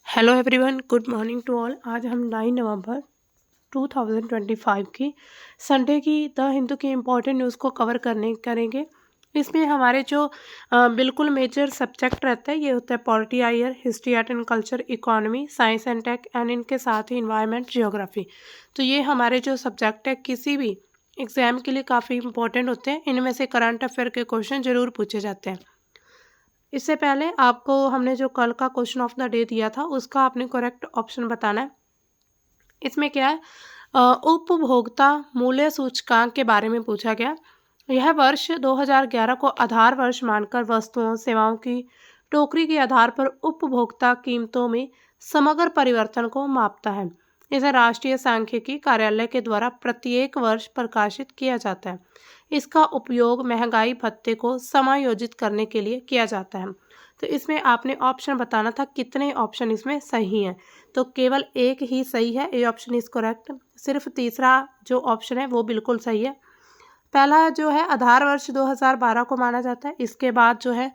Hello everyone, good morning to all. आज हम 9 नवंबर 2025 की संडे की द हिंदू की इम्पोर्टेंट न्यूज़ को कवर करेंगे। इसमें हमारे जो बिल्कुल मेजर सब्जेक्ट रहता है ये होता है पॉलिटी आयर, history, art and culture, economy, science and tech एंड इनके साथ ही इन्वायरमेंट, जियोग्राफी। तो ये हमारे जो सब्जेक्ट है किसी भी एग्ज़ाम के लिए काफ़ी इंपॉर्टेंट होते हैं। इनमें से करंट अफेयर के क्वेश्चन ज़रूर पूछे जाते हैं। इससे पहले आपको हमने जो कल का क्वेश्चन ऑफ द डे दिया था उसका आपने करेक्ट ऑप्शन बताना है। इसमें क्या है, उपभोक्ता मूल्य सूचकांक के बारे में पूछा गया। यह वर्ष 2011 को आधार वर्ष मानकर वस्तुओं सेवाओं की टोकरी के आधार पर उपभोक्ता कीमतों में समग्र परिवर्तन को मापता है। इसे राष्ट्रीय सांख्यिकी कार्यालय के द्वारा प्रत्येक वर्ष प्रकाशित किया जाता है। इसका उपयोग महंगाई भत्ते को समायोजित करने के लिए किया जाता है। तो इसमें आपने ऑप्शन बताना था कितने ऑप्शन इसमें सही हैं। तो केवल एक ही सही है, ए ऑप्शन इज करेक्ट। सिर्फ तीसरा जो ऑप्शन है वो बिल्कुल सही है। पहला जो है आधार वर्ष 2012 को माना जाता है। इसके बाद जो है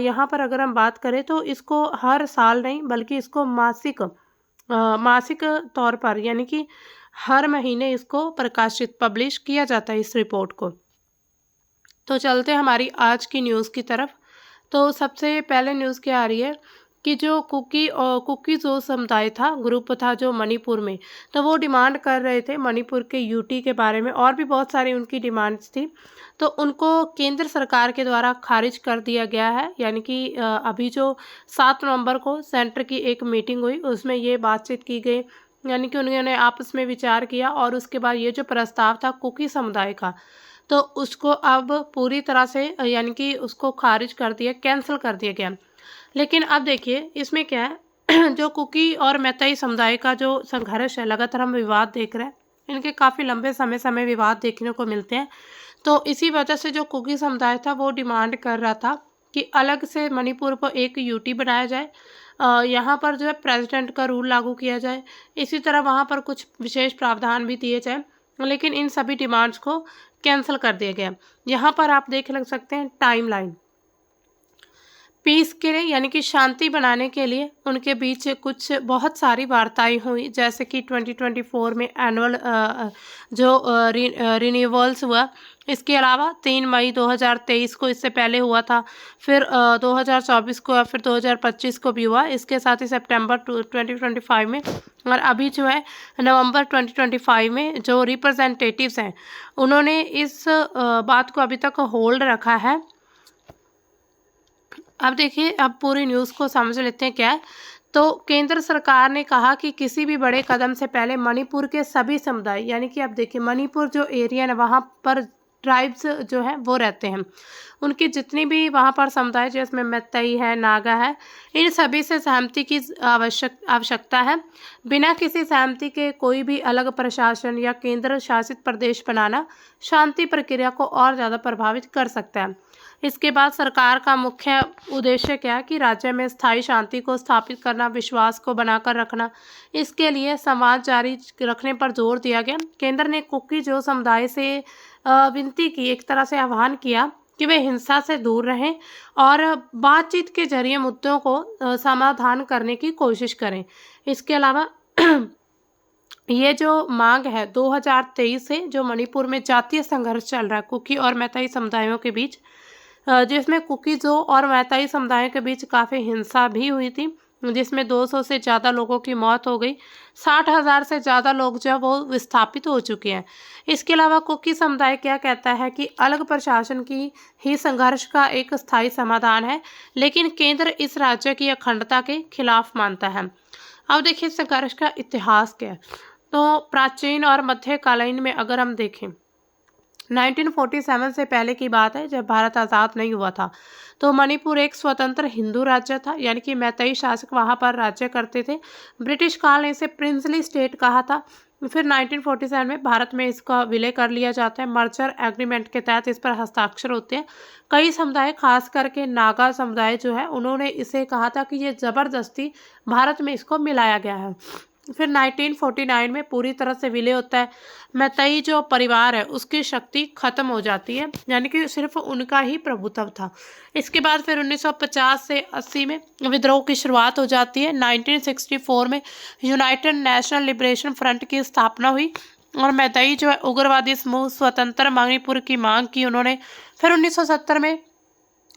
यहाँ पर अगर हम बात करें तो इसको हर साल नहीं बल्कि इसको मासिक तौर पर यानी कि हर महीने इसको प्रकाशित पब्लिश किया जाता है इस रिपोर्ट को। तो चलते हैं हमारी आज की न्यूज़ की तरफ। तो सबसे पहले न्यूज़ क्या आ रही है कि जो कुकी जो समुदाय था, ग्रुप था जो मणिपुर में, तो वो डिमांड कर रहे थे मणिपुर के यूटी के बारे में, और भी बहुत सारी उनकी डिमांड्स थी। तो उनको केंद्र सरकार के द्वारा खारिज कर दिया गया है। यानी कि अभी जो 7 नवंबर को सेंटर की एक मीटिंग हुई उसमें ये बातचीत की गई। यानी कि उन्होंने आपस में विचार किया और उसके बाद ये जो प्रस्ताव था कुकी समुदाय का, तो उसको अब पूरी तरह से यानी कि उसको खारिज कर दिया, कैंसिल कर दिया गया। लेकिन अब देखिए इसमें क्या है जो कुकी और मैतेई समुदाय का जो संघर्ष है, लगातार हम विवाद देख रहे हैं, इनके काफ़ी लंबे समय विवाद देखने को मिलते हैं। तो इसी वजह से जो कुकी समुदाय था वो डिमांड कर रहा था कि अलग से मणिपुर को एक यूटी बनाया जाए, यहाँ पर जो है प्रेसिडेंट का रूल लागू किया जाए, इसी तरह वहाँ पर कुछ विशेष प्रावधान भी दिए जाए। लेकिन इन सभी डिमांड्स को कैंसिल कर दिया गया। यहाँ पर आप देख लग सकते हैं टाइमलाइन। पीस के लिए यानी कि शांति बनाने के लिए उनके बीच कुछ बहुत सारी वार्ताएं हुई, जैसे कि 2024 में एनुअल जो रिन्यूअल्स हुआ। इसके अलावा 3 मई 2023 को इससे पहले हुआ था, फिर 2024 को, फिर 2025 को भी हुआ। इसके साथ ही सितंबर 2025 में, और अभी जो है नवंबर 2025 में जो रिप्रेजेंटेटिव्स हैं उन्होंने इस बात को अभी तक होल्ड रखा है। अब देखिए, अब पूरी न्यूज़ को समझ लेते हैं क्या है। तो केंद्र सरकार ने कहा कि किसी भी बड़े कदम से पहले मणिपुर के सभी समुदाय, यानी कि अब देखिए मणिपुर जो एरिया है वहाँ पर ट्राइब्स जो है वो रहते हैं, उनकी जितनी भी वहाँ पर समुदाय जिसमें मैतेई है, नागा है, इन सभी से सहमति की आवश्यकता है। बिना किसी सहमति के कोई भी अलग प्रशासन या केंद्र शासित प्रदेश बनाना शांति प्रक्रिया को और ज़्यादा प्रभावित कर सकता है। इसके बाद सरकार का मुख्य उद्देश्य क्या है कि राज्य में स्थायी शांति को स्थापित करना, विश्वास को बनाकर रखना। इसके लिए संवाद जारी रखने पर जोर दिया गया। केंद्र ने कुकी जो समुदाय से विनती की, एक तरह से आह्वान किया कि वे हिंसा से दूर रहें और बातचीत के जरिए मुद्दों को समाधान करने की कोशिश करें। इसके अलावा ये जो मांग है 2023 से जो मणिपुर में जातीय संघर्ष चल रहा है कुकी और मैतेई समुदायों के बीच, जिसमें कुकीज़ों और मैतेई समुदायों के बीच काफ़ी हिंसा भी हुई थी, जिसमें 200 से ज़्यादा लोगों की मौत हो गई। 60,000 से ज़्यादा लोग जो है वो विस्थापित हो चुके हैं। इसके अलावा कुकी समुदाय क्या कहता है कि अलग प्रशासन की ही संघर्ष का एक स्थायी समाधान है, लेकिन केंद्र इस राज्य की अखंडता के खिलाफ मानता है। अब देखिए संघर्ष का इतिहास क्या है। तो प्राचीन और मध्यकालीन में अगर हम देखें 1947 से पहले की बात है, जब भारत आज़ाद नहीं हुआ था, तो मणिपुर एक स्वतंत्र हिंदू राज्य था। यानी कि मैतेई शासक वहाँ पर राज्य करते थे। ब्रिटिश काल ने इसे प्रिंसली स्टेट कहा था। फिर 1947 में भारत में इसका विलय कर लिया जाता है। मर्जर एग्रीमेंट के तहत इस पर हस्ताक्षर होते हैं। कई समुदाय, खास करके नागा समुदाय जो है, उन्होंने इसे कहा था कि ये ज़बरदस्ती भारत में इसको मिलाया गया है। फिर 1949 में पूरी तरह से विलय होता है। मैतेई जो परिवार है उसकी शक्ति खत्म हो जाती है, यानी कि सिर्फ उनका ही प्रभुत्व था। इसके बाद फिर 1950 से 80 में विद्रोह की शुरुआत हो जाती है। 1964 में यूनाइटेड नेशनल लिबरेशन फ्रंट की स्थापना हुई और मैतेई जो है उग्रवादी समूह स्वतंत्र मणिपुर की मांग की उन्होंने। फिर 1970 में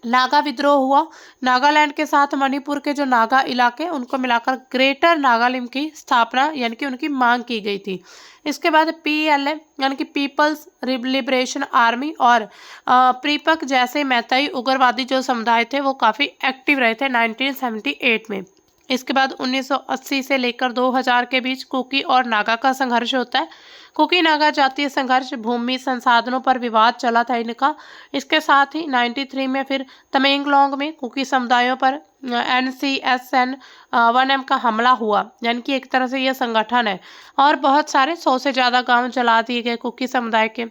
नागा विद्रोह हुआ। नागालैंड के साथ मणिपुर के जो नागा इलाके उनको मिलाकर ग्रेटर नागालैंड की स्थापना यानी कि उनकी मांग की गई थी। इसके बाद PLA यानी कि पीपल्स लिबरेशन आर्मी और प्रीपक जैसे मैतेई उग्रवादी जो समुदाय थे वो काफ़ी एक्टिव रहे थे 1978 में। इसके बाद 1980 से लेकर 2000 के बीच कुकी और नागा का संघर्ष होता है। कुकी नागा जातीय संघर्ष, भूमि संसाधनों पर विवाद चला था इनका। इसके साथ ही 93 में फिर तमेंगलोंग में कुकी समुदायों पर NCSN 1M का हमला हुआ, यानी कि एक तरह से यह संगठन है और बहुत सारे 100 से ज़्यादा गांव जला दिए गए कुकी समुदाय के।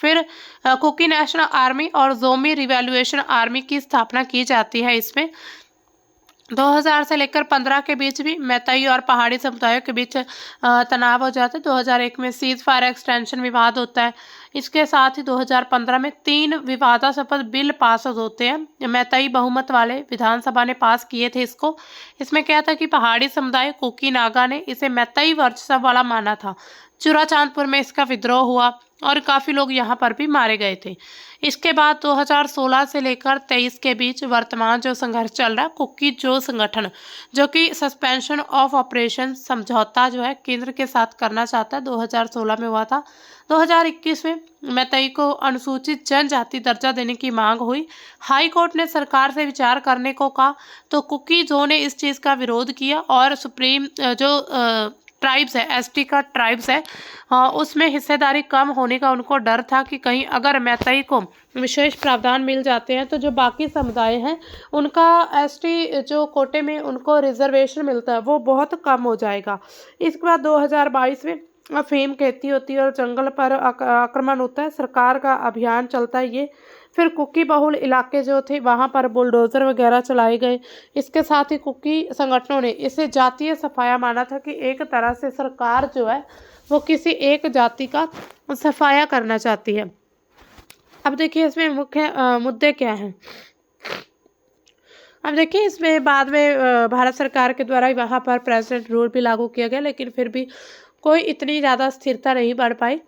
फिर कुकी नेशनल आर्मी और जोमी रिवैल्यूएशन आर्मी की स्थापना की जाती है। इसमें 2000 से लेकर 15 के बीच भी मैतेई और पहाड़ी समुदायों के बीच तनाव हो जाता है। 2001 में सीज फायर एक्सटेंशन विवाद होता है। इसके साथ ही 2015 में 3 विवादास्पद बिल पास होते हैं। मैतेई बहुमत वाले विधानसभा ने पास किए थे इसको। इसमें क्या था कि पहाड़ी समुदाय कुकी नागा ने इसे मैतेई वर्चस्व वाला माना था। चूराचांदपुर में इसका विद्रोह हुआ और काफ़ी लोग यहाँ पर भी मारे गए थे। इसके बाद 2016 से लेकर 23 के बीच वर्तमान जो संघर्ष चल रहा है, कुकी जो संगठन जो कि सस्पेंशन ऑफ ऑपरेशन समझौता जो है केंद्र के साथ करना चाहता है, 2016 में हुआ था। 2021 में मैतेई को अनुसूचित जनजाति दर्जा देने की मांग हुई। हाई कोर्ट ने सरकार से विचार करने को कहा तो कुकी जो ने इस चीज़ का विरोध किया और सुप्रीम जो ट्राइब्स है, ST का ट्राइब्स है, उसमें हिस्सेदारी कम होने का उनको डर था कि कहीं अगर मैतेई को विशेष प्रावधान मिल जाते हैं तो जो बाकी समुदाय हैं उनका ST जो कोटे में उनको रिजर्वेशन मिलता है वो बहुत कम हो जाएगा। इसके बाद 2022 में अफीम खेती होती है और जंगल पर आक्रमण होता है। सरकार का अभियान चलता है ये। फिर कुकी बहुल इलाके जो थे वहाँ पर बुलडोज़र वगैरह चलाए गए। इसके साथ ही कुकी संगठनों ने इसे जातीय सफाया माना था कि एक तरह से सरकार जो है वो किसी एक जाति का सफाया करना चाहती है। अब देखिए इसमें मुख्य मुद्दे क्या हैं। अब देखिए इसमें बाद में भारत सरकार के द्वारा वहाँ पर प्रेसिडेंट रूल भी लागू किया गया, लेकिन फिर भी कोई इतनी ज़्यादा स्थिरता नहीं बढ़ पाई।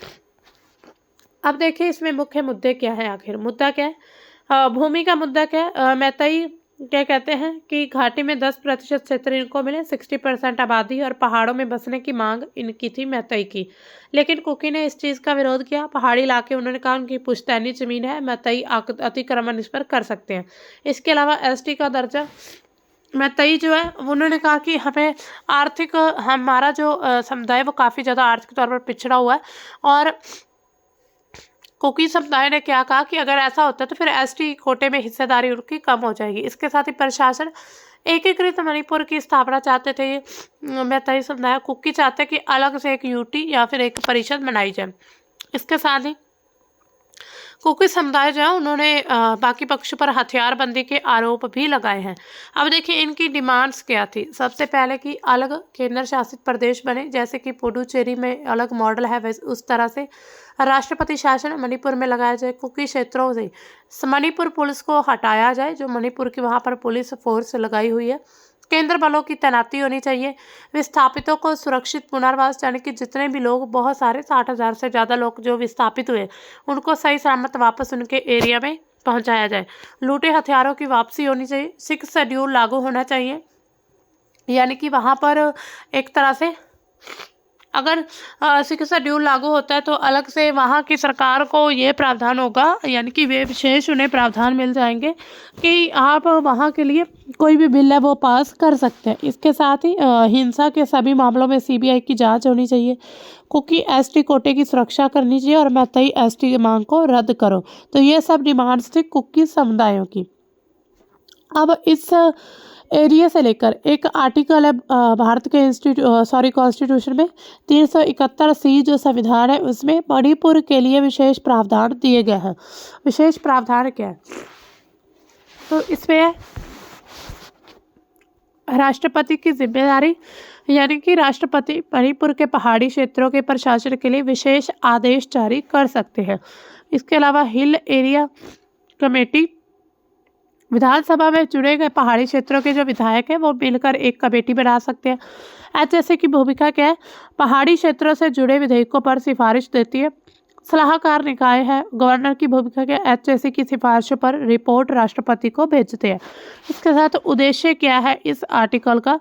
अब देखिए इसमें मुख्य मुद्दे क्या है, आखिर मुद्दा क्या है। भूमि का मुद्दा क्या है। मैतेई क्या कहते हैं कि घाटी में 10% क्षेत्र इनको मिले, 60% आबादी और पहाड़ों में बसने की मांग इनकी थी मैतेई की, लेकिन कुकी ने इस चीज़ का विरोध किया। पहाड़ी इलाके उन्होंने कहा उनकी पुश्तैनी जमीन है, मैतेई अतिक्रमण इस पर कर सकते हैं। इसके अलावा ST का दर्जा मैतेई जो है उन्होंने कहा कि हमें आर्थिक हमारा जो समुदाय वो काफ़ी ज़्यादा आर्थिक तौर पर पिछड़ा हुआ है और कुकी समुदाय ने क्या कहा कि अगर ऐसा होता है तो फिर ST कोटे में हिस्सेदारी उनकी कम हो जाएगी। इसके साथ ही प्रशासन एकीकृत मणिपुर की स्थापना चाहते थे ये मैतेई समुदाय। कुकी चाहते कि अलग से एक UT या फिर एक परिषद बनाई जाए। इसके साथ ही कुकी समुदाय जो है उन्होंने बाकी पक्षों पर हथियारबंदी के आरोप भी लगाए हैं। अब देखिए इनकी डिमांड्स क्या थी। सबसे पहले कि अलग केंद्र शासित प्रदेश बने, जैसे कि पुडुचेरी में अलग मॉडल है वैसे उस तरह से राष्ट्रपति शासन मणिपुर में लगाया जाए। कुकी क्षेत्रों से मणिपुर पुलिस को हटाया जाए, जो मणिपुर की वहाँ पर पुलिस फोर्स लगाई हुई है। केंद्र बलों की तैनाती होनी चाहिए। विस्थापितों को सुरक्षित पुनर्वास, यानी कि जितने भी लोग बहुत सारे 60,000 से ज़्यादा लोग जो विस्थापित हुए उनको सही सलामत वापस उनके एरिया में पहुंचाया जाए। लूटे हथियारों की वापसी होनी चाहिए। 6 शेड्यूल लागू होना चाहिए, यानी कि वहाँ पर एक तरह से अगर 6 शेड्यूल लागू होता है तो अलग से वहाँ की सरकार को ये प्रावधान होगा, यानी कि वे विशेष उन्हें प्रावधान मिल जाएंगे कि आप वहाँ के लिए कोई भी बिल है वो पास कर सकते हैं। इसके साथ ही हिंसा के सभी मामलों में CBI की जांच होनी चाहिए। कुकी ST कोटे की सुरक्षा करनी चाहिए और मैतेई ST की मांग को रद्द करो। तो ये सब डिमांड्स थी कुकी समुदायों की। अब इस एरिया से लेकर एक आर्टिकल है भारत के कॉन्स्टिट्यूशन में 371C जो संविधान है उसमें मणिपुर के लिए विशेष प्रावधान दिए गए हैं। विशेष प्रावधान क्या है तो इसमें राष्ट्रपति की जिम्मेदारी, यानी कि राष्ट्रपति मणिपुर के पहाड़ी क्षेत्रों के प्रशासन के लिए विशेष आदेश जारी कर सकते हैं। इसके अलावा हिल एरिया कमेटी, विधानसभा में चुने गए पहाड़ी क्षेत्रों के जो विधायक हैं वो मिलकर एक कमेटी बना सकते हैं। एचएससी की भूमिका क्या है? पहाड़ी क्षेत्रों से जुड़े विधेयकों पर सिफारिश देती है। सलाहकार निकाय है। गवर्नर की भूमिका क्या है? एचएससी की सिफारिशों पर रिपोर्ट राष्ट्रपति को भेजते हैं। इसके साथ उद्देश्य क्या है इस आर्टिकल का?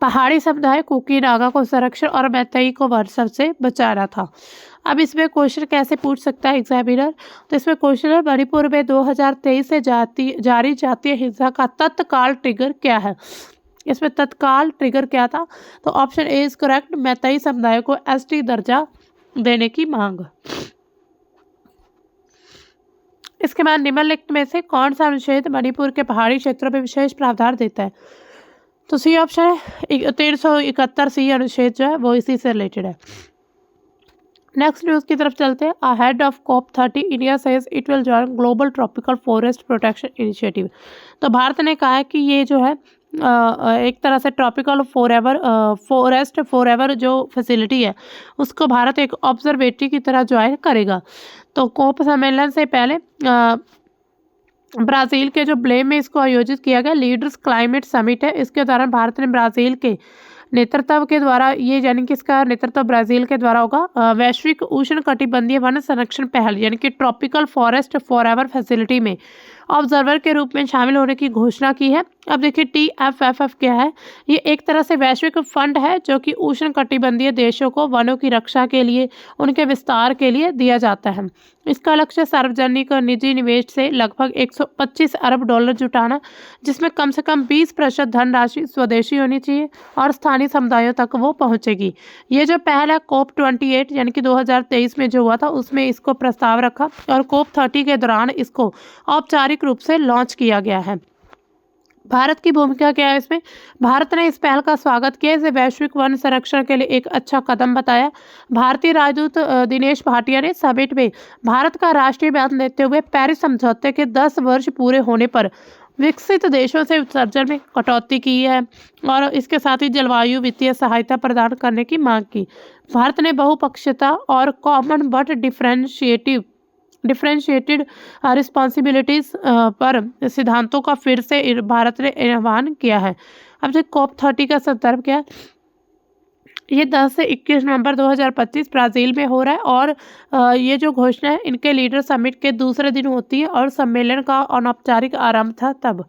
पहाड़ी समुदाय कुकी नागा को संरक्षण और मैतेई को वर्षव से बचाना था। अब इसमें क्वेश्चन कैसे पूछ सकता है एग्जामिनर? तो इसमें क्वेश्चन है, मणिपुर में 2023 से जारी जातीय हिंसा का तत्काल ट्रिगर क्या है? इसमें तत्काल ट्रिगर क्या था? तो option A is correct, Meitei समुदाय को एसटी दर्जा देने की मांग। इसके बाद निम्नलिखित में से कौन सा अनुच्छेद मणिपुर के पहाड़ी क्षेत्रों में विशेष प्रावधान देता है? तो सी ऑप्शन है 371 सी अनुच्छेद जो है वो इसी से रिलेटेड है। नेक्स्ट न्यूज की तरफ चलते हैं। Ahead of COP30 India says it will join global tropical forest protection initiative. तो भारत ने कहा है कि ये जो है एक तरह से ट्रॉपिकल फॉरेस्ट फॉरएवर जो फैसिलिटी है उसको भारत एक ऑब्जर्वेटरी की तरह ज्वाइन करेगा। तो कोप सम्मेलन से पहले ब्राज़ील के जो ब्लेम में इसको आयोजित किया गया लीडर्स क्लाइमेट समिट है। इसके दौरान भारत ने ब्राज़ील के नेतृत्व के द्वारा, ये यानी कि इसका नेतृत्व ब्राज़ील के द्वारा होगा, वैश्विक उष्ण कटिबंधीय वन संरक्षण पहल यानी कि ट्रॉपिकल फॉरेस्ट फॉरएवर फैसिलिटी में ऑब्जर्वर के रूप में शामिल होने की घोषणा की है। अब देखिए TFFF क्या है? ये एक तरह से वैश्विक फंड है जो कि उष्ण कटिबंधीय देशों को वनों की रक्षा के लिए, उनके विस्तार के लिए दिया जाता है। इसका लक्ष्य सार्वजनिक और निजी निवेश से लगभग 125 अरब डॉलर जुटाना, जिसमें कम से कम 20% धनराशि स्वदेशी होनी चाहिए और स्थानीय समुदायों तक वो पहुंचेगी। ये जो पहल है COP28 यानी कि 2023 में जो हुआ था उसमें इसको प्रस्ताव रखा और COP30 के दौरान इसको औपचारिक रूप से लॉन्च किया गया है। भारत की भूमिका क्या है इसमें? भारत ने इस पहल का स्वागत किया, इसे वैश्विक वन संरक्षण के लिए एक अच्छा कदम बताया। भारतीय राजदूत दिनेश भाटिया ने समिट में भारत का राष्ट्रीय बयान देते हुए पेरिस समझौते के 10 वर्ष पूरे होने पर विकसित देशों से उत्सर्जन में कटौती की है और इसके साथ ही जलवायु वित्तीय सहायता प्रदान करने की मांग की। भारत ने बहुपक्षीयता और कॉमन बट डिफरेंशिएटेड रिस्पॉन्सिबिलिटीज पर सिद्धांतों का फिर से भारत ने आह्वान किया है। अब जो COP30 का संदर्भ क्या है? ये 10 से 21 नवंबर 2025 ब्राज़ील में हो रहा है और ये जो घोषणा है इनके लीडर समिट के दूसरे दिन होती है और सम्मेलन का अनौपचारिक आरंभ था तब।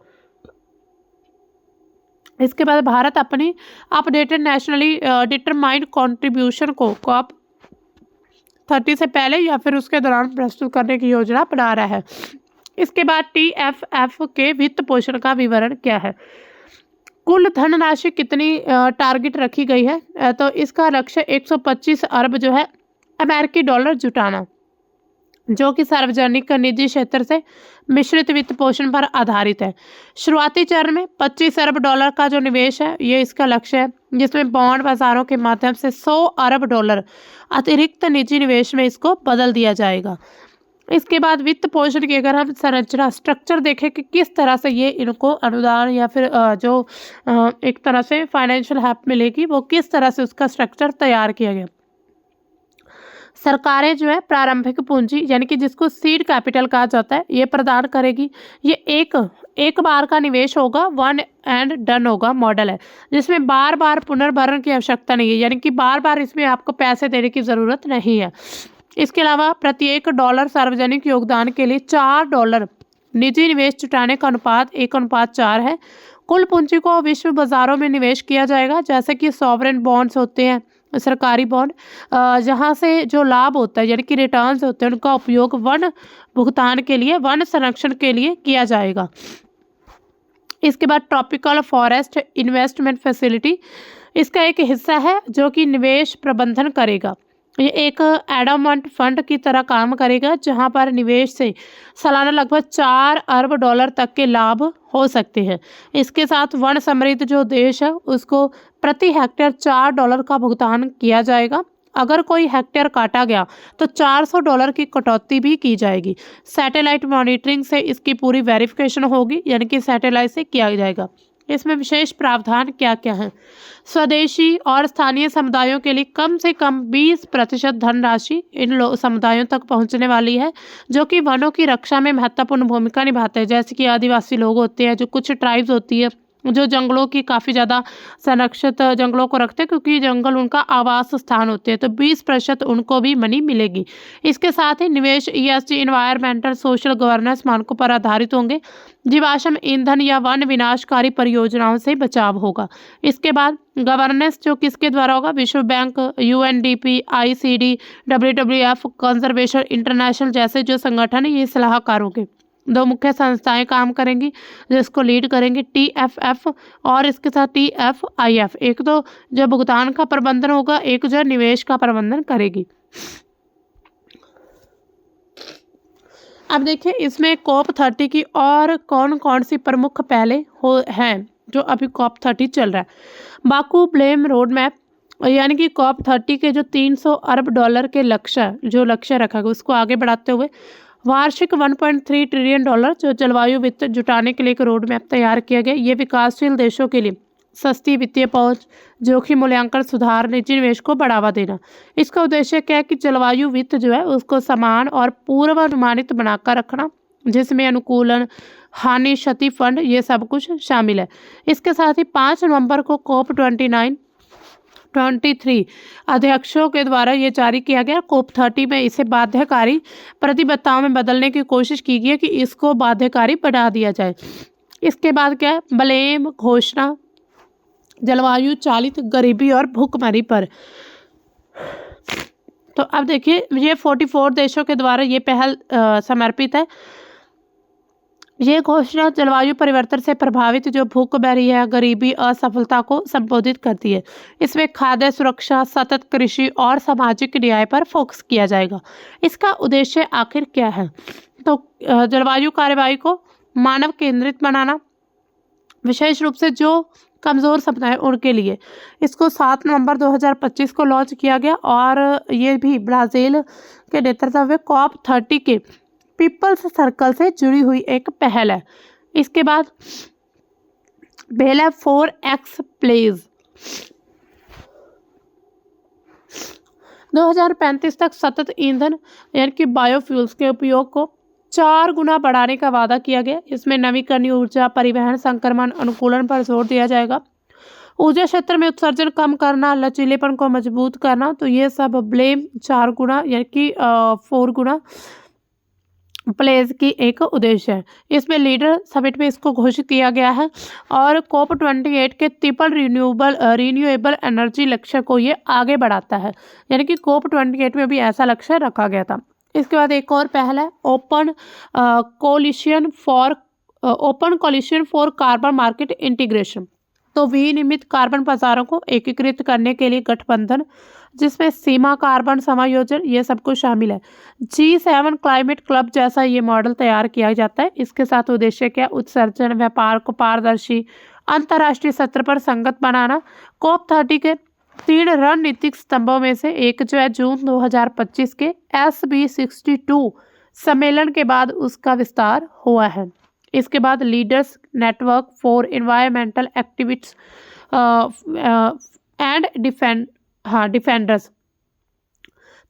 इसके बाद भारत अपनी अपडेटेड नेशनली डिटरमाइंड कॉन्ट्रीब्यूशन को COP30 से पहले या फिर उसके दौरान प्रस्तुत करने की योजना बना रहा है। इसके बाद TFF के वित्त पोषण का विवरण क्या है? कुल धनराशि कितनी टारगेट रखी गई है? तो इसका लक्ष्य 125 अरब जो है अमेरिकी डॉलर जुटाना, जो कि सार्वजनिक निजी क्षेत्र से मिश्रित वित्त पोषण पर आधारित है। शुरुआती चरण में 25 अरब डॉलर का जो निवेश है ये इसका लक्ष्य है, जिसमें बॉन्ड बाजारों के माध्यम से 100 अरब डॉलर अतिरिक्त निजी निवेश में इसको बदल दिया जाएगा। इसके बाद वित्त पोषण की अगर हम संरचना स्ट्रक्चर देखें कि किस तरह से ये इनको अनुदान या फिर जो एक तरह से फाइनेंशियल हेल्प मिलेगी वो किस तरह से उसका स्ट्रक्चर तैयार किया गया। सरकारें जो है प्रारंभिक पूंजी यानी कि जिसको सीड कैपिटल कहा जाता है ये प्रदान करेगी। ये एक बार का निवेश होगा, वन एंड डन होगा मॉडल है, जिसमें बार बार पुनर्भरण की आवश्यकता नहीं है, यानी कि बार बार इसमें आपको पैसे देने की ज़रूरत नहीं है। इसके अलावा प्रत्येक डॉलर सार्वजनिक योगदान के लिए $4 निजी निवेश जुटाने का अनुपात 1:4 है। कुल पूंजी को विश्व बाजारों में निवेश किया जाएगा, जैसे कि सॉवरेन बॉन्ड्स होते हैं, सरकारी बॉन्ड, जहां से जो लाभ होता है यानी कि रिटर्न्स होते हैं उनका उपयोग वन भुगतान के लिए, वन संरक्षण के लिए किया जाएगा। इसके बाद ट्रॉपिकल फॉरेस्ट इन्वेस्टमेंट फैसिलिटी इसका एक हिस्सा है जो कि निवेश प्रबंधन करेगा। ये एक एडमंट फंड की तरह काम करेगा जहां पर निवेश से सालाना लगभग 4 अरब डॉलर तक के लाभ हो सकते हैं। इसके साथ वन समृद्ध जो देश है उसको प्रति हेक्टेयर $4 का भुगतान किया जाएगा। अगर कोई हेक्टेयर काटा गया तो $400 की कटौती भी की जाएगी। सैटेलाइट मॉनिटरिंग से इसकी पूरी वेरिफिकेशन होगी, यानी कि सैटेलाइट से किया जाएगा। इसमें विशेष प्रावधान क्या क्या हैं? स्वदेशी और स्थानीय समुदायों के लिए कम से कम 20% धनराशि इन समुदायों तक पहुंचने वाली है, जो कि वनों की रक्षा में महत्वपूर्ण भूमिका निभाते हैं। जैसे कि आदिवासी लोग होते हैं, जो कुछ ट्राइब्स होती है जो जंगलों की काफ़ी ज़्यादा संरक्षित जंगलों को रखते हैं, क्योंकि जंगल उनका आवास स्थान होते हैं, तो 20% उनको भी मनी मिलेगी। इसके साथ ही निवेश ESG इन्वायरमेंटल सोशल गवर्नेंस मानकों पर आधारित होंगे। जीवाश्म ईंधन या वन विनाशकारी परियोजनाओं से बचाव होगा। इसके बाद गवर्नेंस जो किसके द्वारा होगा? विश्व bank, UNDP, ICD, WWF, conservation international जैसे जो संगठन है, ये सलाहकार होंगे। 2 मुख्य संस्थाएं काम करेंगी जिसको लीड करेंगे TFF और इसके साथ TFIF। एक तो जो भुगतान का प्रबंधन होगा, एक जो निवेश का प्रबंधन करेगी। अब देखिए इसमें COP30 की और कौन कौन सी प्रमुख पहले हैं जो अभी COP30 चल रहा है। बाकू ब्लेम रोड मैप, यानी कि COP30 के जो $300 अरब के लक्ष्य रखा गया उसको आगे बढ़ाते हुए वार्षिक $1.3 ट्रिलियन जो जलवायु वित्त जुटाने के लिए एक रोड मैप तैयार किया गया। ये विकासशील देशों के लिए सस्ती वित्तीय पहुंच, जोखिम मूल्यांकन सुधार, निजी निवेश को बढ़ावा देना। इसका उद्देश्य क्या है कि जलवायु वित्त जो है उसको समान और पूर्वानुमानित बनाकर रखना, जिसमें अनुकूलन, हानि, क्षति फंड, ये सब कुछ शामिल है। इसके साथ ही 5 नवंबर को COP23 अध्यक्षों के द्वारा ये जारी किया गया। COP30 में इसे बाध्यकारी प्रतिबद्धताओं में बदलने की कोशिश की गई है कि इसको बाध्यकारी बना दिया जाए। इसके बाद क्या है? ब्लेम घोषणा जलवायु चालित गरीबी और भूखमरी पर। तो अब देखिए ये 44 देशों के द्वारा ये पहल समर्पित है। ये घोषणा जलवायु परिवर्तन से प्रभावित जो भूखमरी है, गरीबी, असफलता को संबोधित करती है। इसमें खाद्य सुरक्षा, सतत कृषि और सामाजिक न्याय पर फोकस किया जाएगा। इसका उद्देश्य आखिर क्या है? तो जलवायु कार्रवाई को मानव केंद्रित बनाना, विशेष रूप से जो कमज़ोर समुदाय उनके लिए। इसको 7 नवंबर 2025 को लॉन्च किया गया और ये भी ब्राज़ील के नेतृत्व में COP30 के पीपल्स सर्कल से जुड़ी हुई एक पहल है। इसके बाद बेला 4X प्लेज 2035 तक सतत ईंधन यानी कि बायोफ्यूल्स के उपयोग को 4 गुना बढ़ाने का वादा किया गया। इसमें नवीकरणीय ऊर्जा, परिवहन, संक्रमण अनुकूलन पर जोर दिया जाएगा। ऊर्जा क्षेत्र में उत्सर्जन कम करना, लचीलेपन को मजबूत करना, तो ये सब ब्लेम 4 गुना यानी कि 4 गुना प्लेज की एक उद्देश्य है। इसमें लीडर समिट में इसको घोषित किया गया है और COP28 के ट्रिपल रिन्यूएबल एनर्जी लक्ष्य को ये आगे बढ़ाता है, यानी कि COP28 में भी ऐसा लक्ष्य रखा गया था। इसके बाद एक और पहल है open coalition for carbon market integration. तो विनियमित कार्बन बाजारों को एकीकृत करने के लिए गठबंधन, जिसमें सीमा कार्बन समायोजन, ये सब कुछ शामिल है। G7 क्लाइमेट क्लब जैसा ये मॉडल तैयार किया जाता है। इसके साथ उद्देश्य क्या? उत्सर्जन व्यापार को पारदर्शी अंतर्राष्ट्रीय स्तर पर संगत बनाना। COP30 के 3 रणनीतिक स्तंभों में से एक जो है जून 2025 के SB62 सम्मेलन के बाद उसका विस्तार हुआ है। इसके बाद leaders network for environmental activist and defenders,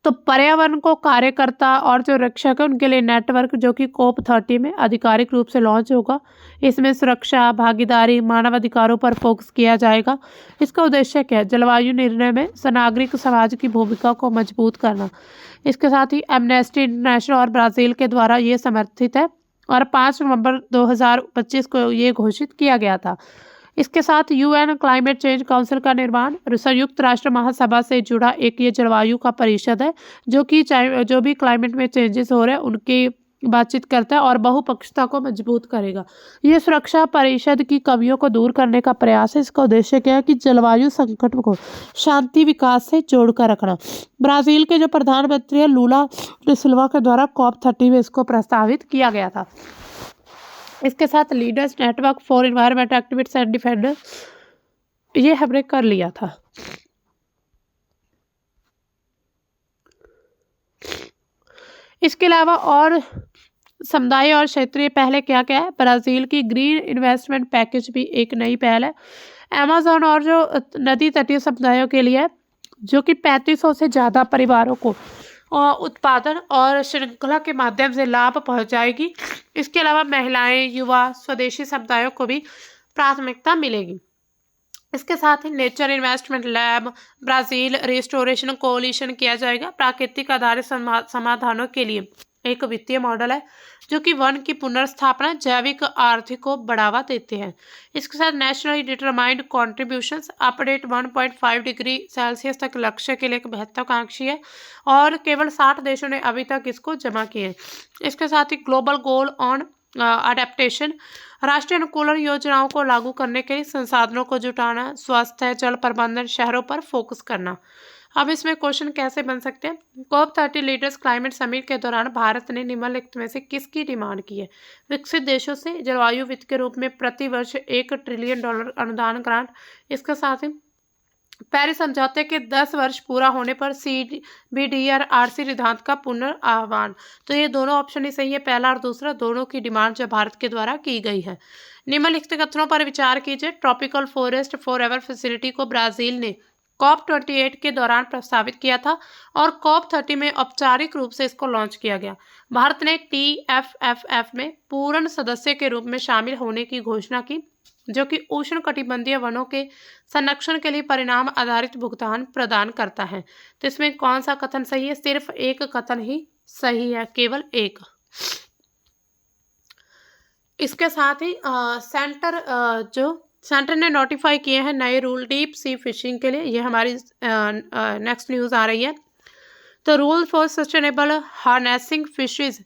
तो पर्यावरण को कार्यकर्ता और जो रक्षक है उनके लिए नेटवर्क जो कि COP30 में आधिकारिक रूप से लॉन्च होगा। इसमें सुरक्षा, भागीदारी, मानव अधिकारों पर फोकस किया जाएगा। इसका उद्देश्य क्या है? जलवायु निर्णय में नागरिक समाज की भूमिका को मजबूत करना। इसके साथ ही एमनेस्टी इंटरनेशनल और ब्राज़ील के द्वारा ये समर्थित है और 5 नवंबर 2025 को ये घोषित किया गया था। इसके साथ UN क्लाइमेट चेंज काउंसिल का निर्माण, संयुक्त राष्ट्र महासभा से जुड़ा एक ये जलवायु का परिषद है जो कि जो भी क्लाइमेट में चेंजेस हो रहे हैं उनकी बातचीत करता है और बहुपक्षता को मजबूत करेगा। ये सुरक्षा परिषद की कमियों को दूर करने का प्रयास है। इसका उद्देश्य क्या है कि जलवायु संकट को शांति विकास से जोड़कर रखना। ब्राज़ील के जो प्रधानमंत्री है लूला डी सिल्वा के द्वारा COP30 में इसको प्रस्तावित किया गया था। इसके साथ leaders network for environment activist and defenders, ये हमने कर लिया था। इसके अलावा और समुदाय और क्षेत्रीय पहले क्या क्या है? ब्राज़ील की ग्रीन इन्वेस्टमेंट पैकेज भी एक नई पहल है। अमेज़न और जो नदी तटीय समुदायों के लिए है, जो कि 3500 से ज़्यादा परिवारों को उत्पादन और श्रृंखला के माध्यम से लाभ पहुंचाएगी। इसके अलावा महिलाएं, युवा, स्वदेशी समुदायों को भी प्राथमिकता मिलेगी। इसके साथ ही nature investment lab Brazil restoration कोalition किया जाएगा। प्राकृतिक आधारित समाधानों के लिए एक वित्तीय मॉडल है जो कि वन की पुनर्स्थापना जैविक आर्थिक को बढ़ावा देते हैं। इसके साथ nationally determined contributions update 1.5 degree Celsius तक लक्ष्य के लिए एक महत्वाकांक्षी है और केवल 60 देशों ने अभी तक इसको जमा किए हैं। इसके साथ ही ग्लोबल गोल ऑन अडेप्टेशन राष्ट्रीय अनुकूलन योजनाओं को लागू करने के लिए संसाधनों को जुटाना, स्वास्थ्य, जल प्रबंधन, शहरों पर फोकस करना। अब इसमें क्वेश्चन कैसे बन सकते हैं? COP30 लीडर्स क्लाइमेट समिट के दौरान भारत ने निम्नलिखित में से किसकी डिमांड की है? विकसित देशों से जलवायु वित्त के रूप में प्रति वर्ष $1 ट्रिलियन अनुदान ग्रांट। इसके साथ ही पेरिस समझौते के 10 वर्ष पूरा होने पर CBDRC सिद्धांत का पुनर्आह्वान। तो ये दोनों ऑप्शन ही सही है, पहला और दूसरा, दोनों की डिमांड जो भारत के द्वारा की गई है। निम्नलिखित कथनों पर विचार कीजिए। ट्रॉपिकल फॉरेस्ट फॉरएवर फैसिलिटी को ब्राजील ने COP28 के दौरान प्रस्तावित किया था और COP30 में औपचारिक रूप से इसको लॉन्च किया गया। भारत ने TFFF में पूर्ण सदस्य के रूप में शामिल होने की घोषणा की, जो कि उष्णकटिबंधीय वनों के संरक्षण के लिए परिणाम आधारित भुगतान प्रदान करता है। तो इसमें कौन सा कथन सही है? सिर्फ एक कथन ही सही है, केवल एक। इसके साथ ही सेंटर ने नोटिफाई किए हैं नए रूल डीप सी फिशिंग के लिए। ये हमारी नेक्स्ट न्यूज़ आ रही है। तो rule for sustainable harnessing fishes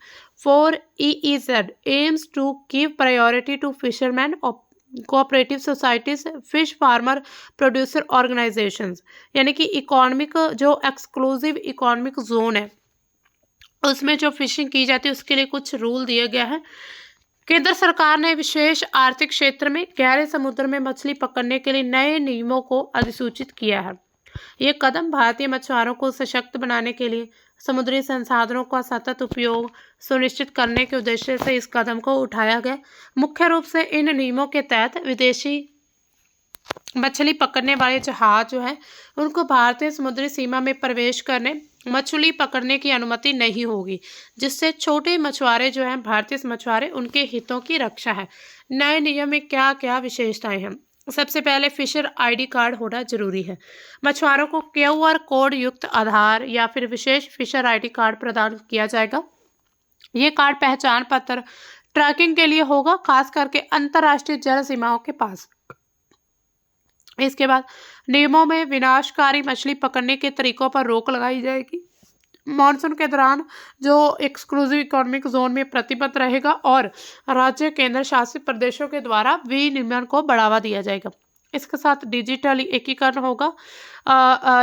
for EEZ aims to give priority to fisherman cooperative societies, fish farmer producer organisations, यानी कि इकोनॉमिक जो एक्सक्लूसिव इकोनॉमिक जोन है उसमें जो फिशिंग की जाती है उसके लिए कुछ रूल दिए गए हैं। केंद्र सरकार ने विशेष आर्थिक क्षेत्र में गहरे समुद्र में मछली पकड़ने के लिए नए नियमों को अधिसूचित किया है। ये कदम भारतीय मछुआरों को सशक्त बनाने के लिए समुद्री संसाधनों का सतत उपयोग सुनिश्चित करने के उद्देश्य से इस कदम को उठाया गया। मुख्य रूप से इन नियमों के तहत विदेशी मछली पकड़ने वाले जहाज जो है उनको भारतीय समुद्री सीमा में प्रवेश करने, मछली पकड़ने की अनुमति नहीं होगी, जिससे छोटे मछुआरे जो हैं, भारतीय मछुआरे, उनके हितों की रक्षा है। नए नियम में क्या क्या विशेषताएं हैं? सबसे पहले फिशर ID कार्ड होना जरूरी है। मछुआरों को QR कोड युक्त आधार या फिर विशेष फिशर ID कार्ड प्रदान किया जाएगा। ये कार्ड पहचान पत्र ट्रैकिंग के लिए होगा, खास करके अंतर्राष्ट्रीय जल सीमाओं के पास। इसके बाद नियमों में विनाशकारी मछली पकड़ने के तरीकों पर रोक लगाई जाएगी। मॉनसून के दौरान जो एक्सक्लूसिव इकोनॉमिक जोन में प्रतिबद्ध रहेगा और राज्य केंद्र शासित प्रदेशों के द्वारा विनियमन को बढ़ावा दिया जाएगा। इसके साथ डिजिटल एकीकरण होगा।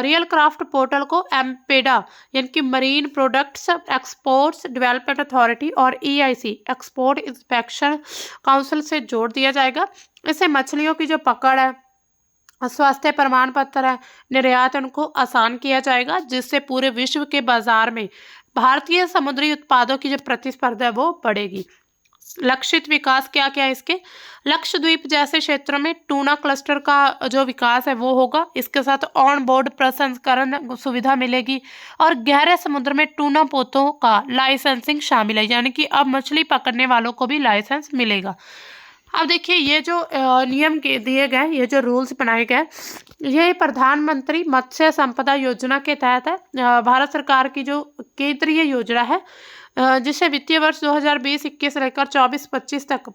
रियल क्राफ्ट पोर्टल को एम्पेडा यानी कि marine products exports development authority और EIC एक्सपोर्ट इंस्पेक्शन काउंसिल से जोड़ दिया जाएगा। इससे मछलियों की जो पकड़ है, स्वास्थ्य प्रमाण पत्र है, निर्यात उनको आसान किया जाएगा, जिससे पूरे विश्व के बाजार में भारतीय समुद्री उत्पादों की जो प्रतिस्पर्धा है वो बढ़ेगी। लक्षित विकास क्या क्या है इसके? लक्षद्वीप जैसे क्षेत्रों में टूना क्लस्टर का जो विकास है वो होगा। इसके साथ ऑन बोर्ड प्रसंस्करण सुविधा मिलेगी और गहरे समुद्र में टूना पोतों का लाइसेंसिंग शामिल है, यानी कि अब मछली पकड़ने वालों को भी लाइसेंस मिलेगा। अब देखिए, ये जो नियम के दिए गए, ये जो रूल्स बनाए गए, ये प्रधानमंत्री मत्स्य संपदा योजना के तहत है। भारत सरकार की जो केंद्रीय योजना है, जिसे वित्तीय वर्ष 2020-21 लेकर 24-25 तक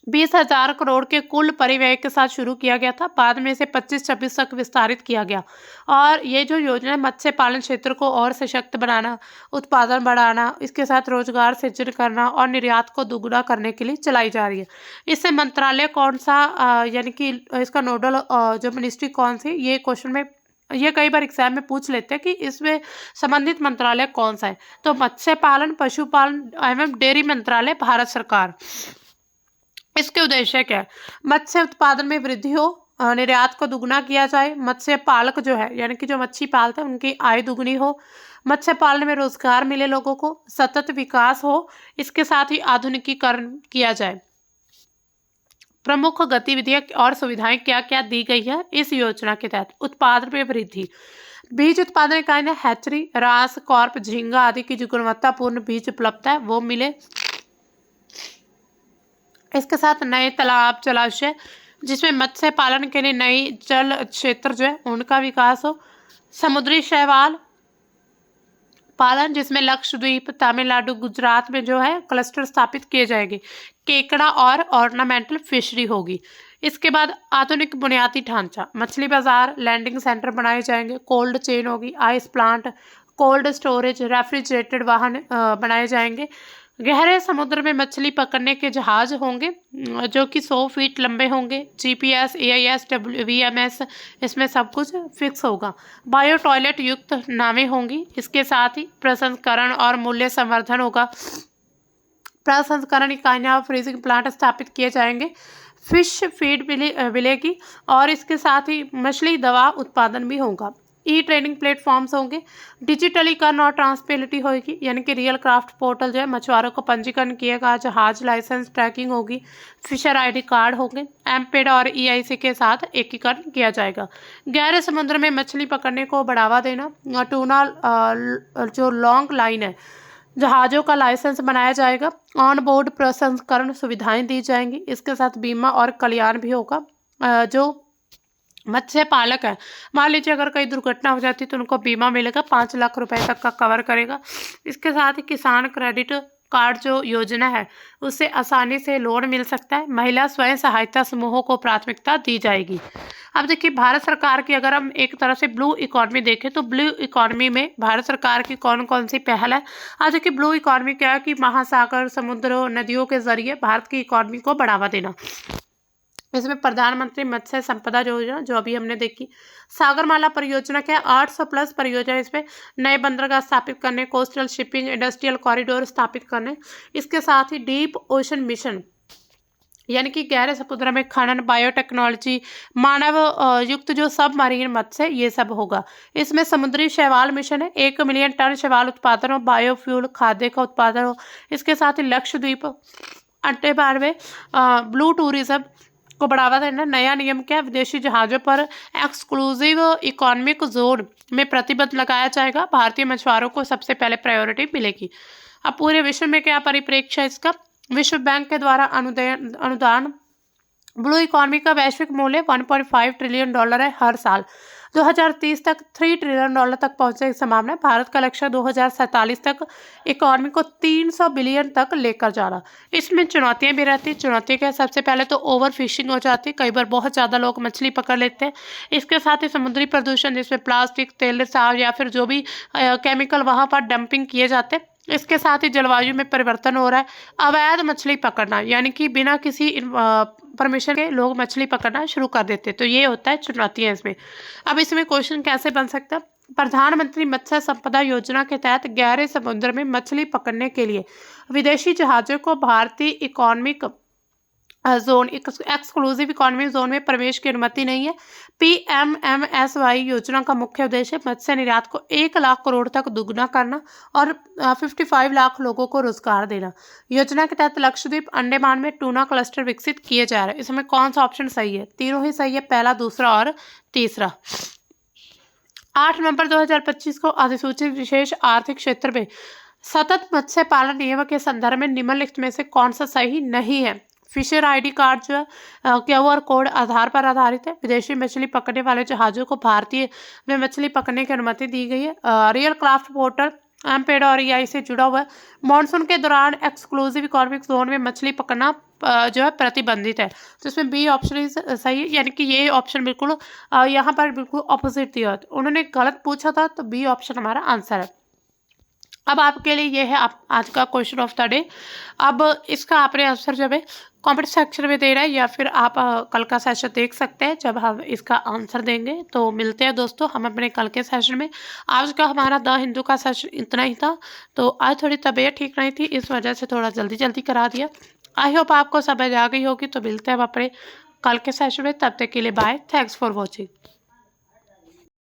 20,000 करोड़ के कुल परिव्यय के साथ शुरू किया गया था। बाद में इसे 25-26 तक विस्तारित किया गया और ये जो योजना मत्स्य पालन क्षेत्र को और सशक्त बनाना, उत्पादन बढ़ाना, इसके साथ रोजगार सृजन करना और निर्यात को दोगुना करने के लिए चलाई जा रही है। इससे मंत्रालय कौन सा, यानी कि इसका नोडल जो मिनिस्ट्री कौन सी, ये क्वेश्चन में ये कई बार एग्जाम में पूछ लेते हैं कि इसमें संबंधित मंत्रालय कौन सा है। तो मत्स्य पालन, पशुपालन एवं डेयरी मंत्रालय, भारत सरकार। इसके उद्देश्य क्या है? मत्स्य उत्पादन में वृद्धि हो, निर्यात को दुगना किया जाए, मत्स्य पालक जो है यानी कि जो मच्छी पालते हैं उनकी आय दुगनी हो, मत्स्य पालन में रोजगार मिले लोगों को, सतत विकास हो, इसके साथ ही आधुनिकीकरण किया जाए। प्रमुख गतिविधियां और सुविधाएं क्या क्या दी गई है इस योजना के तहत? उत्पादन में वृद्धि, बीज उत्पादन इकाई ने हैचरी, रास, कॉर्प, झींगा आदि की जो गुणवत्तापूर्ण बीज उपलब्ध है वो मिले। इसके साथ नए तालाब, जलाशय जिसमें मत्स्य पालन के लिए नई जल क्षेत्र जो है उनका विकास हो। समुद्री शैवाल पालन जिसमें लक्षद्वीप, तमिलनाडु, गुजरात में जो है क्लस्टर स्थापित किए जाएंगे। केकड़ा और ऑर्नामेंटल फिशरी होगी। इसके बाद आधुनिक बुनियादी ढांचा, मछली बाजार, लैंडिंग सेंटर बनाए जाएंगे, कोल्ड चेन होगी, ice plant, cold storage, refrigerated वाहन बनाए जाएंगे। गहरे समुद्र में मछली पकड़ने के जहाज होंगे जो कि 100 फीट लंबे होंगे। जीपीएस, एआईएस, वीएमएस इसमें सब कुछ फिक्स होगा। बायो टॉयलेट युक्त नावें होंगी। इसके साथ ही प्रसंस्करण और मूल्य संवर्धन होगा। प्रसंस्करण इकाइयाँ, फ्रीजिंग प्लांट स्थापित किए जाएंगे। फिश फीड मिलेगी और इसके साथ ही मछली दवा उत्पादन भी होगा। ई ट्रेनिंग प्लेटफॉर्म्स होंगे। डिजिटलीकरण और ट्रांसपेरेंटी होगी, यानी कि रियल क्राफ्ट पोर्टल जो है मछुआरों को पंजीकरण किएगा। जहाज लाइसेंस ट्रैकिंग होगी। फिशर आईडी कार्ड होंगे। एमपेड और ईआईसी के साथ एकीकरण किया जाएगा। गहरे समुद्र में मछली पकड़ने को बढ़ावा देना। टूना जो लॉन्ग लाइन है जहाज़ों का लाइसेंस बनाया जाएगा। ऑन बोर्ड प्रसंस्करण सुविधाएं दी जाएंगी। इसके साथ बीमा और कल्याण भी होगा। जो मत्स्य पालक है, मान लीजिए अगर कोई दुर्घटना हो जाती है तो उनको बीमा मिलेगा, 5 लाख रुपए तक का कवर करेगा। इसके साथ ही किसान क्रेडिट कार्ड जो योजना है उससे आसानी से लोन मिल सकता है। महिला स्वयं सहायता समूहों को प्राथमिकता दी जाएगी। अब देखिए भारत सरकार की अगर हम एक तरह से ब्लू इकॉनमी देखें तो ब्लू इकॉनमी में भारत सरकार की कौन कौन सी पहल है। आज देखिए ब्लू इकॉनमी क्या है कि महासागर, समुद्र, नदियों के जरिए भारत की इकॉनमी को बढ़ावा देना। इसमें प्रधानमंत्री मत्स्य संपदा योजना जो अभी हमने देखी, सागरमाला परियोजना क्या है, 800 प्लस परियोजना, इसमें नए बंदरगाह स्थापित करने, कोस्टल शिपिंग, इंडस्ट्रियल कॉरिडोर स्थापित करने। इसके साथ ही डीप ओशन मिशन यानी कि गहरे समुद्र में खनन, बायोटेक्नोलॉजी, मानव युक्त जो सब मरीन मत्स्य ये सब होगा। इसमें समुद्री शैवाल मिशन है, 1 मिलियन टन शैवाल उत्पादन हो, बायोफ्यूल खाद्य का उत्पादन हो। इसके साथ ही लक्षद्वीप अड्डे बार में ब्लू टूरिज्म को बढ़ावा देना। नया नियम क्या है, विदेशी जहाजों पर एक्सक्लूसिव इकोनॉमिक जोन में प्रतिबंध लगाया जाएगा। भारतीय मछुआरों को सबसे पहले प्रायोरिटी मिलेगी। अब पूरे विश्व में क्या परिप्रेक्ष्य है इसका, विश्व बैंक के द्वारा अनुदान ब्लू इकोनॉमी का वैश्विक मूल्य $1.5 ट्रिलियन है हर साल। 2030 तक $3 ट्रिलियन तक पहुंचने की संभावना है। भारत का लक्ष्य 2047 तक इकोनॉमी को 300 बिलियन तक लेकर जाना। इसमें चुनौतियां भी रहती हैं। चुनौती क्या, सबसे पहले तो ओवर फिशिंग हो जाती है, कई बार बहुत ज़्यादा लोग मछली पकड़ लेते हैं। इसके साथ ही समुद्री प्रदूषण जिसमें प्लास्टिक, तेल, रिसाव या फिर जो भी केमिकल वहाँ पर डंपिंग किए जाते हैं। इसके साथ ही जलवायु में परिवर्तन हो रहा है। अवैध मछली पकड़ना यानी कि बिना किसी परमिशन के लोग मछली पकड़ना शुरू कर देते, तो ये होता है चुनौतियां इसमें। अब इसमें क्वेश्चन कैसे बन सकता है, प्रधानमंत्री मत्स्य संपदा योजना के तहत गहरे समुद्र में मछली पकड़ने के लिए विदेशी जहाजों को भारतीय economic zone, exclusive economic zone में प्रवेश की अनुमति नहीं है। पीएमएमएसवाई योजना का मुख्य उद्देश्य मत्स्य निर्यात को 1 लाख करोड़ तक दुगना करना और 55 लाख लोगों को रोजगार देना। योजना के तहत लक्षद्वीप, अंडमान में टूना क्लस्टर विकसित किए जा रहे हैं। इसमें कौन सा ऑप्शन सही है, तीनों ही सही है, पहला, दूसरा और तीसरा। 8 नवंबर 2025 को अधिसूचित विशेष आर्थिक क्षेत्र में सतत मत्स्य पालन नियम के संदर्भ में निम्नलिखित में से कौन सा सही नहीं है। फिशर आईडी कार्ड जो है क्यूआर कोड आधार पर आधारित है। विदेशी मछली पकड़ने वाले जहाजों को भारतीय में मछली पकड़ने की अनुमति दी गई है। रियल क्राफ्ट पोर्टल एमपेड और ईआई से जुड़ा हुआ है। मानसून के दौरान एक्सक्लूसिव इकोनॉमिक जोन में मछली पकड़ना जो है प्रतिबंधित है। तो इसमें बी ऑप्शन सही है, यानी कि ये ऑप्शन बिल्कुल यहाँ पर बिल्कुल ऑपोजिट दिया। उन्होंने गलत पूछा था, तो बी ऑप्शन हमारा आंसर है। अब आपके लिए ये है आज का क्वेश्चन ऑफ द डे। अब इसका आपने आंसर जब है कमेंट सेक्शन में दे रहा है या फिर आप कल का सेशन देख सकते हैं जब हम इसका आंसर देंगे। तो मिलते हैं दोस्तों हम अपने कल के सेशन में। आज का हमारा द हिंदू का सेशन इतना ही था। तो आज थोड़ी तबीयत ठीक नहीं थी, इस वजह से थोड़ा जल्दी करा दिया। आई होप आपको समझ आ गई होगी। तो मिलते हैं हम अपने कल के सेशन में, तब तक के लिए बाय, थैंक्स फॉर वॉचिंग।